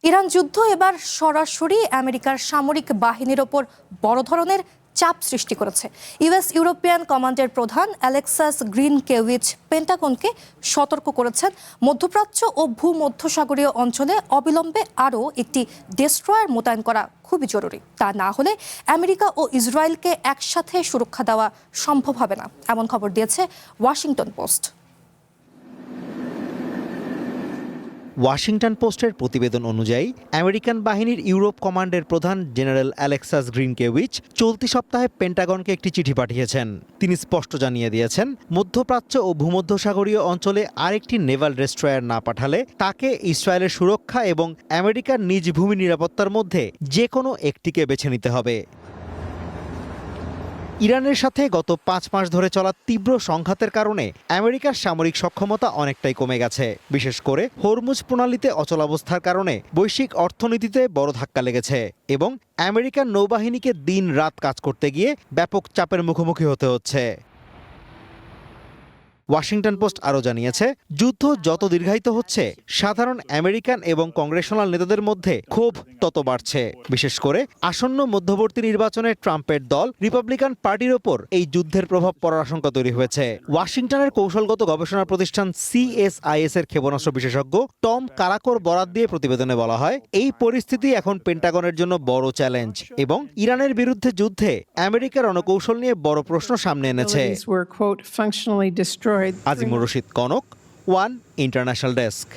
Iran যুদ্ধ এবার সরাসরি আমেরিকার সামরিক বাহিনীর ওপর বড় ধরনের চাপ সৃষ্টি করেছে। ইউএস ইউরোপিয়ান কমান্ডের প্রধান অ্যালেক্সাস গ্রিনকেভিচ পেন্টাগনকে সতর্ক করেছেন, মধ্যপ্রাচ্য ও ভূমধ্যসাগরীয় অঞ্চলে অবিলম্বে আরও একটি ডেস্ট্রয়ার মোতায়েন করা খুবই জরুরি। তা না হলে আমেরিকা ও ইসরায়েলকে একসাথে সুরক্ষা দেওয়া সম্ভব হবে না, এমন খবর দিয়েছে ওয়াশিংটন পোস্ট। ওয়াশিংটন পোস্টের প্রতিবেদন অনুযায়ী আমেরিকান বাহিনীর ইউরোপ কমান্ডের প্রধান জেনারেল অ্যালেক্সাস গ্রিনকেভিচ চলতি সপ্তাহে পেন্টাগনকে একটি চিঠি পাঠিয়েছেন। তিনি স্পষ্ট জানিয়ে দিয়েছেন, মধ্যপ্রাচ্য ও ভূমধ্যসাগরীয় অঞ্চলে আরেকটি নেভাল ডেস্ট্রয়ার না পাঠালে তাকে ইসরায়েলের সুরক্ষা এবং আমেরিকার নিজ ভূমি নিরাপত্তার মধ্যে যে কোনো একটিকে বেছে নিতে হবে। ইরানের সাথে গত 5 মাস ধরে চলা তীব্র সংঘাতের কারণে আমেরিকার সামরিক সক্ষমতা অনেকটাই কমে গেছে। বিশেষ করে হরমুজ প্রণালীতে অচলাবস্থার কারণে বৈশ্বিক অর্থনীতিতে বড় ধাক্কা লেগেছে এবং আমেরিকার নৌবাহিনীকে দিন রাত কাজ করতে গিয়ে ব্যাপক চাপের মুখোমুখি হতে হচ্ছে। ওয়াশিংটন পোস্ট আরও জানিয়েছে, যুদ্ধ যত দীর্ঘায়িত হচ্ছে, সাধারণ আমেরিকান এবং কংগ্রেশনাল নেতাদের মধ্যে ক্ষোভ তত বাড়ছে। বিশেষ করে আসন্ন মধ্যবর্তী নির্বাচনে ট্রাম্পের দল রিপাবলিকান পার্টির ওপর এই যুদ্ধের প্রভাব পড়ার আশঙ্কা তৈরি হয়েছে। ওয়াশিংটনের কৌশলগত গবেষণা প্রতিষ্ঠান CSIS এর ক্ষেপণাস্ত্র বিশেষজ্ঞ টম কারাকোর বরাত দিয়ে প্রতিবেদনে বলা হয়, এই পরিস্থিতি এখন পেন্টাগনের জন্য বড় চ্যালেঞ্জ এবং ইরানের বিরুদ্ধে যুদ্ধে আমেরিকার রণকৌশল নিয়ে বড় প্রশ্ন সামনে এনেছে। Azimur Rashid, Kanak, one international desk.